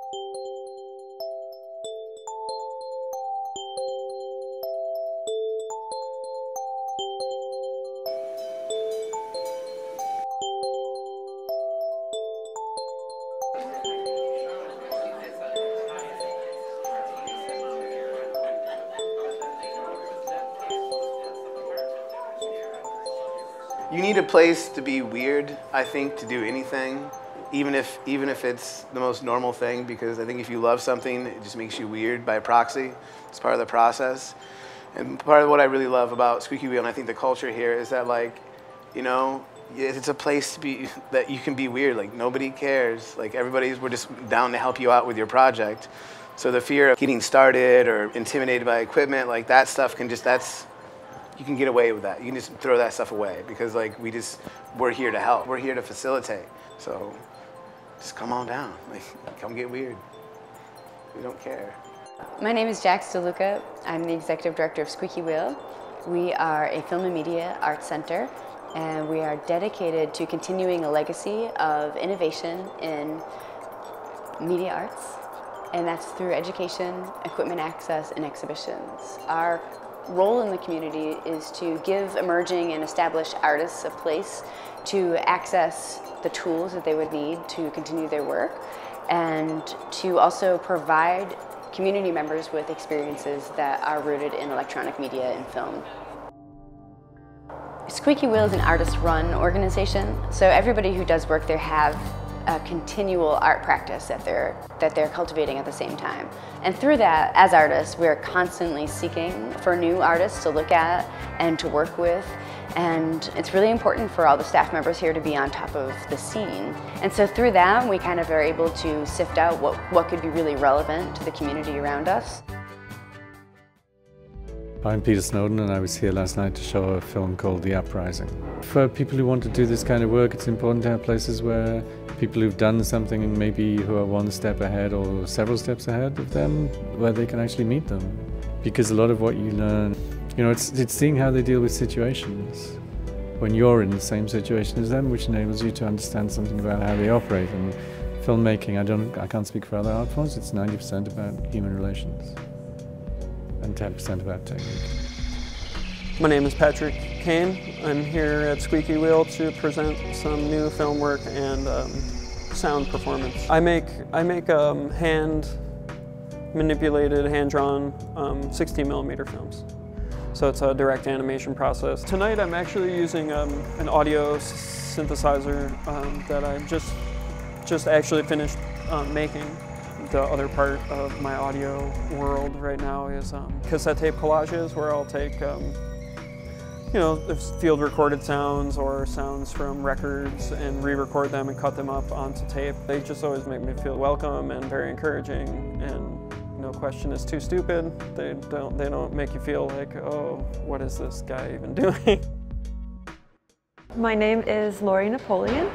You need a place to be weird, I think, to do anything, even if it's the most normal thing, because I think if you love something, it just makes you weird by proxy. It's part of the process. And part of what I really love about Squeaky Wheel, and I think the culture here, is that, like, you know, it's a place to be, that you can be weird. Like, nobody cares. Like, we're just down to help you out with your project. So the fear of getting started or intimidated by equipment, like that stuff you can get away with that. You can just throw that stuff away because, like, we're here to help. We're here to facilitate. So just come on down. Like, come get weird. We don't care. My name is Jax DeLuca. I'm the executive director of Squeaky Wheel. We are a film and media arts center, and we are dedicated to continuing a legacy of innovation in media arts, and that's through education, equipment access, and exhibitions. Our role in the community is to give emerging and established artists a place to access the tools that they would need to continue their work, and to also provide community members with experiences that are rooted in electronic media and film. Squeaky Wheel is an artist-run organization, so everybody who does work there have a continual art practice that they're cultivating at the same time. And through that, as artists, we're constantly seeking for new artists to look at and to work with. And it's really important for all the staff members here to be on top of the scene. And so through that, we kind of are able to sift out what could be really relevant to the community around us. I'm Peter Snowden, and I was here last night to show a film called The Uprising. For people who want to do this kind of work, it's important to have places where people who've done something and maybe who are one step ahead or several steps ahead of them, where they can actually meet them. Because a lot of what you learn, you know, it's seeing how they deal with situations when you're in the same situation as them, which enables you to understand something about how they operate. And filmmaking, I can't speak for other art forms, it's 90% about human relations and 10% about technique. My name is Patrick Kane. I'm here at Squeaky Wheel to present some new film work and sound performance. I make hand-manipulated, hand-drawn 16mm films. So it's a direct animation process. Tonight I'm actually using an audio synthesizer that I just actually finished making. The other part of my audio world right now is cassette tape collages, where I'll take you know, field recorded sounds or sounds from records and re-record them and cut them up onto tape. They just always make me feel welcome and very encouraging, and no question is too stupid. They don't make you feel like, oh, what is this guy even doing? My name is Lori Napoleon.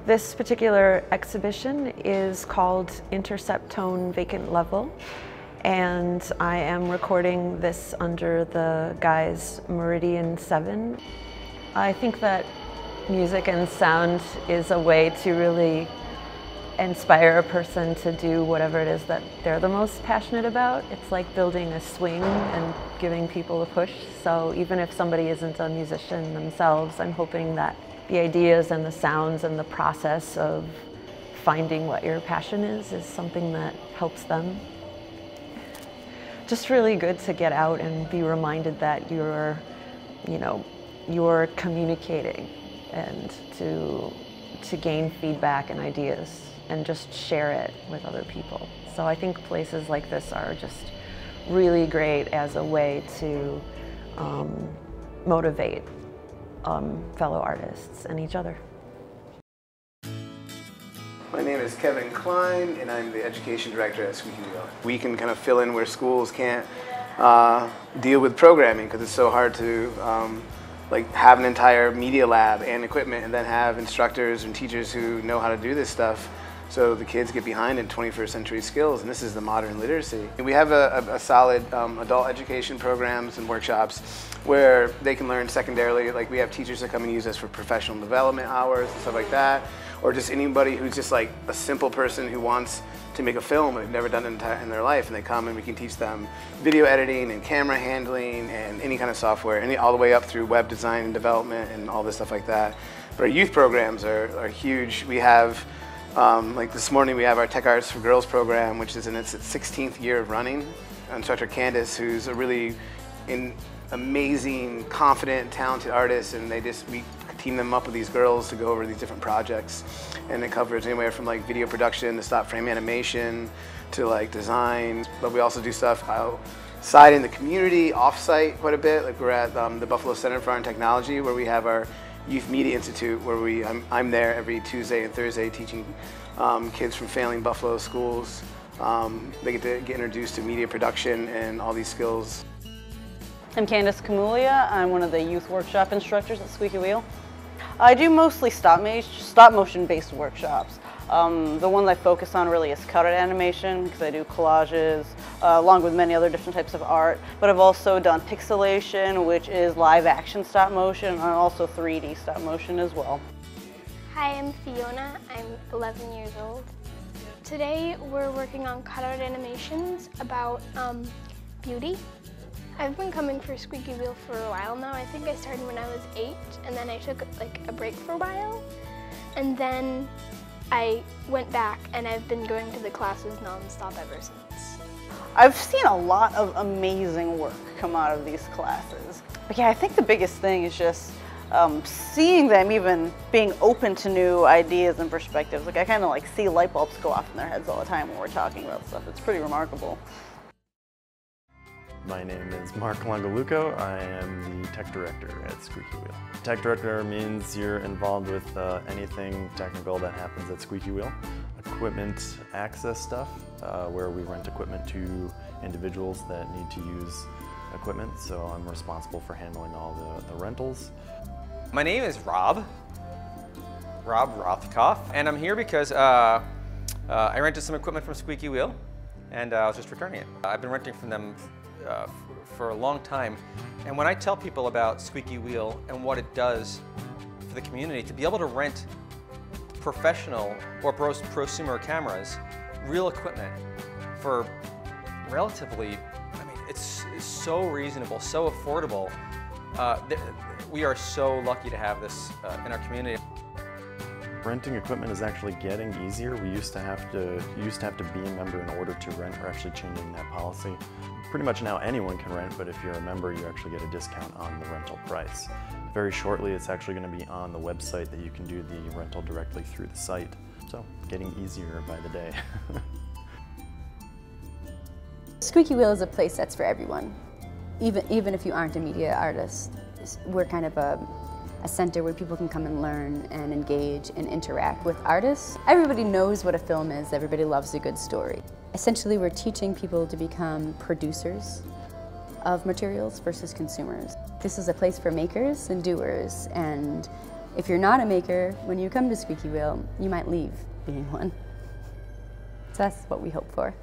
This particular exhibition is called Intercept Tone Vacant Level, and I am recording this under the guise Meridian 7. I think that music and sound is a way to really inspire a person to do whatever it is that they're the most passionate about. It's like building a swing and giving people a push. So even if somebody isn't a musician themselves, I'm hoping that the ideas and the sounds and the process of finding what your passion is something that helps them. Just really good to get out and be reminded that you're communicating, and to gain feedback and ideas and just share it with other people. So I think places like this are just really great as a way to motivate fellow artists and each other. My name is Kevin Klein, and I'm the education director at Squeaky Wheel. We can kind of fill in where schools can't deal with programming, because it's so hard to like have an entire media lab and equipment and then have instructors and teachers who know how to do this stuff, so the kids get behind in 21st century skills, and this is the modern literacy. We have a solid adult education programs and workshops where they can learn secondarily. Like, we have teachers that come and use us for professional development hours and stuff like that. or just anybody who's just like a simple person who wants to make a film and they've never done it in their life, and they come and we can teach them video editing and camera handling and any kind of software, all the way up through web design and development and all this stuff like that. But our youth programs are huge. We have, like this morning, we have our Tech Arts for Girls program, which is in its 16th year of running. Instructor Candace, who's a really amazing, confident, talented artist, and we team them up with these girls to go over these different projects. And it covers anywhere from like video production to stop frame animation to like design. But we also do stuff outside in the community, off-site quite a bit. Like we're at the Buffalo Center for Art and Technology, where we have our Youth Media Institute, where I'm there every Tuesday and Thursday teaching kids from failing Buffalo schools. They get to get introduced to media production and all these skills. I'm Candace Camulia. I'm one of the youth workshop instructors at Squeaky Wheel. I do mostly stop motion based workshops. The ones I focus on really is cutout animation, because I do collages along with many other different types of art. But I've also done pixelation, which is live action stop motion, and also 3D stop motion as well. Hi, I'm Fiona. I'm 11 years old. Today we're working on cutout animations about beauty. I've been coming for Squeaky Wheel for a while now. I think I started when I was 8, and then I took like a break for a while. And then I went back, and I've been going to the classes non-stop ever since. I've seen a lot of amazing work come out of these classes. But yeah, I think the biggest thing is just seeing them even being open to new ideas and perspectives. Like I kind of like see light bulbs go off in their heads all the time when we're talking about stuff. It's pretty remarkable. My name is Mark Longaluco. I am the tech director at Squeaky Wheel. Tech director means you're involved with anything technical that happens at Squeaky Wheel. Equipment access stuff, where we rent equipment to individuals that need to use equipment, so I'm responsible for handling all the rentals. My name is Rob Rothkopf, and I'm here because I rented some equipment from Squeaky Wheel, and I was just returning it. I've been renting from them for a long time, and when I tell people about Squeaky Wheel and what it does for the community, to be able to rent professional or prosumer cameras, real equipment for relatively, I mean, it's so reasonable, so affordable. We are so lucky to have this in our community. Renting equipment is actually getting easier. You used to have to be a member in order to rent. We're actually changing that policy. Pretty much now anyone can rent, but if you're a member, you actually get a discount on the rental price. Very shortly, it's actually going to be on the website that you can do the rental directly through the site. So, getting easier by the day. Squeaky Wheel is a place that's for everyone. Even if you aren't a media artist, we're kind of a center where people can come and learn and engage and interact with artists. Everybody knows what a film is, everybody loves a good story. Essentially, we're teaching people to become producers of materials versus consumers. This is a place for makers and doers, and if you're not a maker, when you come to Squeaky Wheel, you might leave being one. So that's what we hope for.